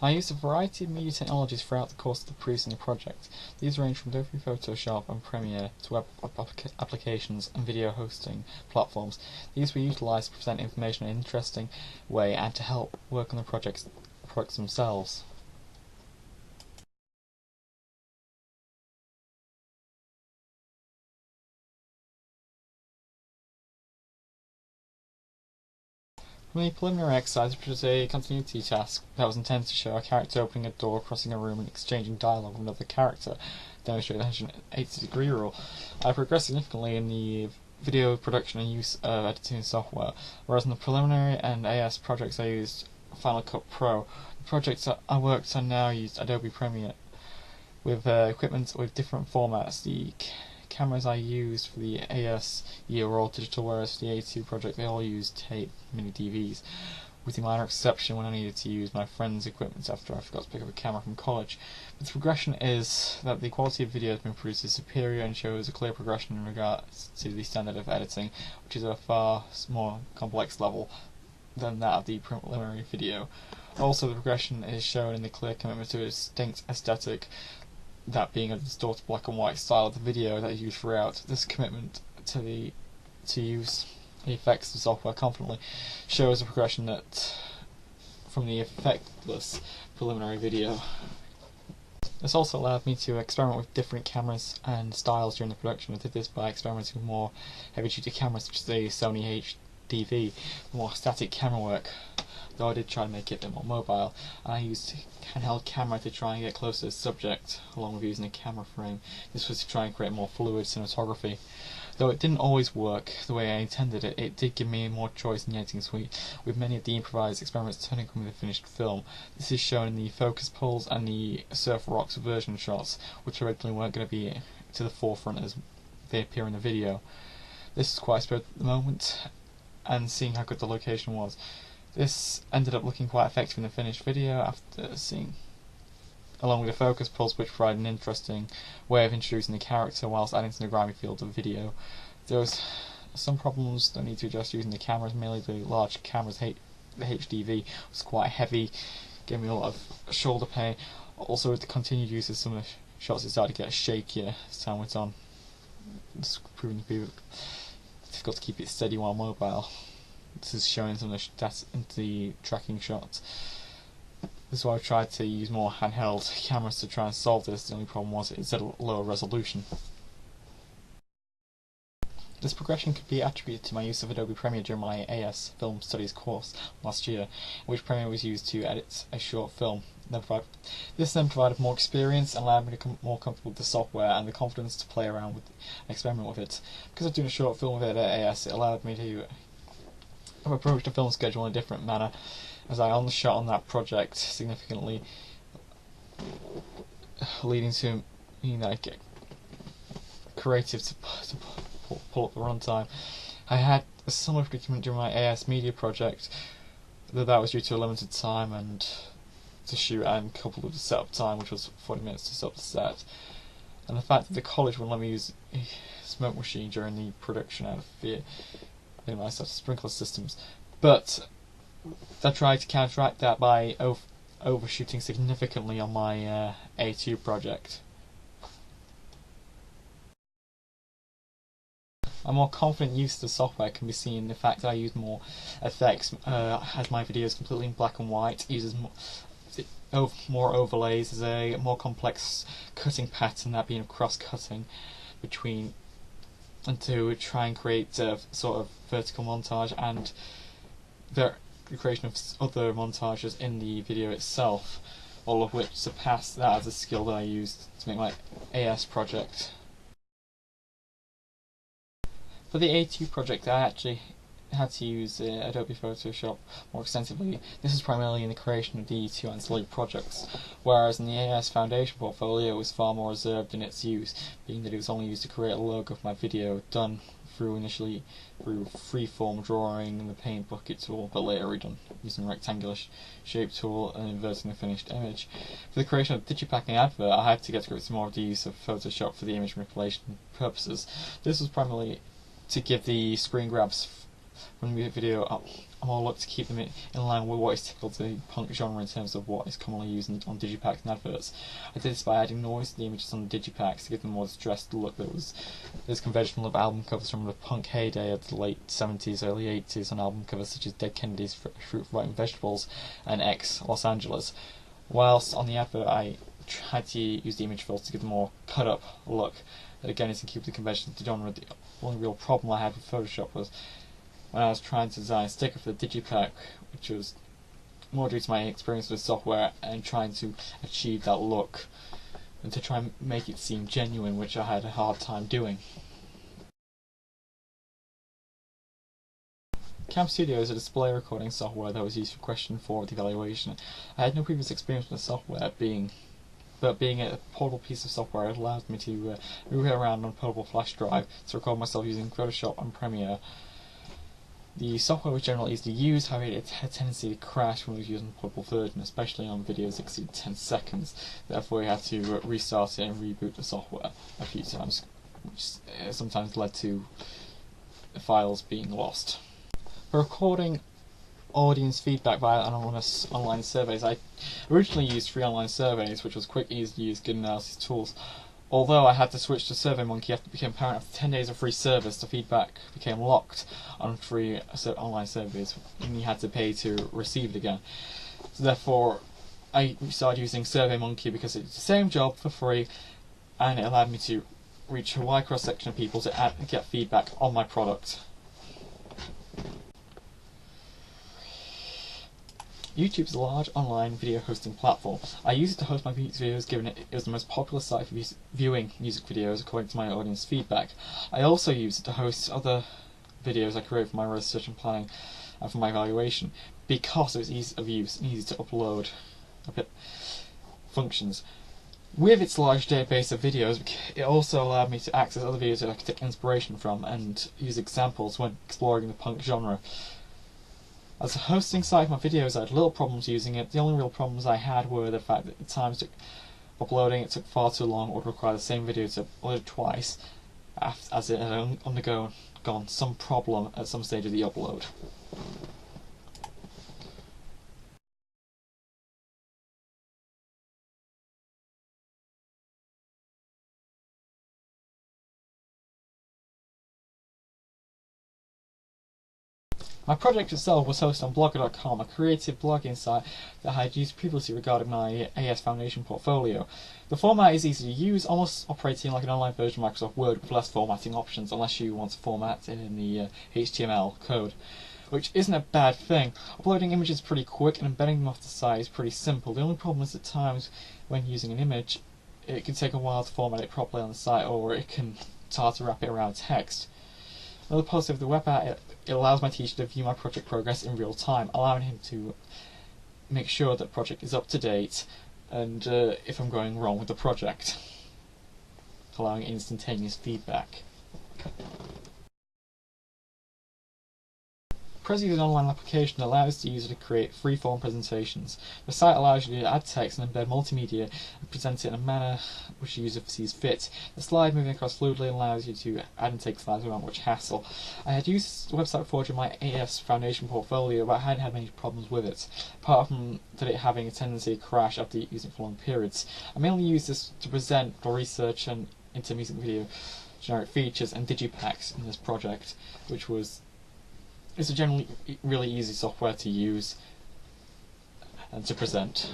I used a variety of media technologies throughout the course of the producing the project. These range from Adobe Photoshop and Premiere to web applications and video hosting platforms. These were utilised to present information in an interesting way and to help work on the products themselves. From the preliminary exercise, which was a continuity task that was intended to show a character opening a door, crossing a room, and exchanging dialogue with another character, demonstrate the 180-degree rule, I progressed significantly in the video production and use of editing software, whereas in the preliminary and AS projects I used Final Cut Pro. The projects that I worked on now used Adobe Premiere with equipment with different formats. The cameras I used for the AS year were all digital, whereas for the A2 project they all used tape mini DVs, with the minor exception when I needed to use my friend's equipment after I forgot to pick up a camera from college. But the progression is that the quality of video has been produced is superior and shows a clear progression in regards to the standard of editing, which is at a far more complex level than that of the preliminary video. Also, the progression is shown in the clear commitment to a distinct aesthetic, that being a distorted black and white style of the video that is used throughout. This commitment to use the effects of software confidently shows a progression that from the effectless preliminary video. This also allowed me to experiment with different cameras and styles during the production. I did this by experimenting with more heavy-duty cameras such as the Sony HDV, more static camera work, though I did try to make it a bit more mobile. I used a handheld camera to try and get close to the subject, along with using a camera frame. This was to try and create more fluid cinematography. Though it didn't always work the way I intended it, it did give me more choice in the editing suite, with many of the improvised experiments turning from the finished film. This is shown in the focus pulls and the surf rocks version shots, which originally weren't going to be to the forefront as they appear in the video. This is quite a at the moment, and seeing how good the location was. This ended up looking quite effective in the finished video after seeing, along with the focus pulls, which provide an interesting way of introducing the character whilst adding to the grimy field of video. There was some problems that need to adjust using the cameras, mainly the large cameras. The HDV was quite heavy, gave me a lot of shoulder pain. Also, with the continued use of some of the shots, it started to get shakier as time went on. It's proving to be difficult to keep it steady while mobile. This is showing some of the stats into the tracking shots. This is why I've tried to use more handheld cameras to try and solve this. The only problem was it's at a lower resolution. This progression could be attributed to my use of Adobe Premiere during my AS Film Studies course last year, in which Premiere was used to edit a short film. This then provided more experience and allowed me to become more comfortable with the software and the confidence to play around with and experiment with it. Because of doing a short film with it at AS, it allowed me to approach the film schedule in a different manner, as I on-shot on that project significantly, leading to me that I get creative to pull up the runtime. I had a similar predicament during my AS media project, though that was due to a limited time and to shoot and coupled with the setup time, which was 40 minutes to set up the set, and the fact that the college wouldn't let me use a smoke machine during the production out of fear. Anyway, I started sprinkler systems, but I tried to counteract that by overshooting significantly on my A2 project. A more confident use of the software can be seen in the fact that I use more effects, as my video is completely in black and white, uses more overlays, there's a more complex cutting pattern, that being cross-cutting between, and to try and create a sort of vertical montage and the creation of other montages in the video itself, all of which surpass that as a skill that I used to make my AS project. For the A2 project, I actually had to use Adobe Photoshop more extensively. This is primarily in the creation of the two ancillary projects, whereas in the AS Foundation portfolio it was far more reserved in its use, being that it was only used to create a logo of my video, done initially through freeform drawing and the paint bucket tool, but later redone using the rectangular shape tool and inverting the finished image. For the creation of the Digipacking advert, I had to get to grips with more of the use of Photoshop for the image manipulation purposes. This was primarily to give the screen grabs from the video more look to keep them in line with what is typical to the punk genre in terms of what is commonly used on digipacks and adverts. I did this by adding noise to the images on the digipacks to give them a more distressed look that was as conventional of album covers from the punk heyday of the late 70s, early 80s on album covers such as Dead Kennedys, Fruit, Rotten Vegetables and X Los Angeles. Whilst on the advert I tried to use the image filter to give them a more cut up look. That again is in keep with the convention of the genre. The only real problem I had with Photoshop was when I was trying to design a sticker for the digipack, which was more due to my experience with software and trying to achieve that look and to try and make it seem genuine, which I had a hard time doing. Cam Studio is a display recording software that was used for question forward evaluation. I had no previous experience with the software, but being a portable piece of software, it allowed me to move it around on a portable flash drive to record myself using Photoshop and Premiere. The software was generally easy to use, however it had a tendency to crash when it was using a portable version, especially on videos that exceeded 10 seconds. Therefore we had to restart it and reboot the software a few times, which sometimes led to files being lost. For recording audience feedback via anonymous online surveys, I originally used free online surveys, which was quick, easy to use, good analysis tools. Although I had to switch to SurveyMonkey after it became apparent after 10 days of free service, the feedback became locked on free online surveys, and you had to pay to receive it again. So therefore, I started using SurveyMonkey because it's the same job for free, and it allowed me to reach a wide cross section of people to get feedback on my product. YouTube is a large online video hosting platform. I use it to host my videos, given it was the most popular site for viewing music videos according to my audience feedback. I also use it to host other videos I create for my research and planning and for my evaluation, because it was easy of use and easy to upload functions. With its large database of videos, it also allowed me to access other videos that I could take inspiration from and use examples when exploring the punk genre. As a hosting site for my videos, I had little problems using it. The only real problems I had were the fact that the times uploading it took far too long, or would require the same video to upload twice, as it had undergone some problem at some stage of the upload. My project itself was hosted on Blogger.com, a creative blogging site that I had used previously regarding my AS Foundation portfolio. The format is easy to use, almost operating like an online version of Microsoft Word with less formatting options, unless you want to format it in the HTML code, which isn't a bad thing. Uploading images is pretty quick, and embedding them off the site is pretty simple. The only problem is at times when using an image, it can take a while to format it properly on the site, or it can start to wrap it around text. Another positive of the web app, it allows my teacher to view my project progress in real time, allowing him to make sure that the project is up to date and if I'm going wrong with the project, allowing instantaneous feedback. Prezi is an online application that allows the user to create free-form presentations. The site allows you to add text and embed multimedia and present it in a manner which the user sees fit. The slide moving across fluidly allows you to add and take slides without much hassle. I had used the website forge in my AS Foundation portfolio, but I hadn't had many problems with it, apart from that it having a tendency to crash after using it for long periods. I mainly used this to present or research and into music video generic features and digipacks in this project, which is a generally really easy software to use and to present.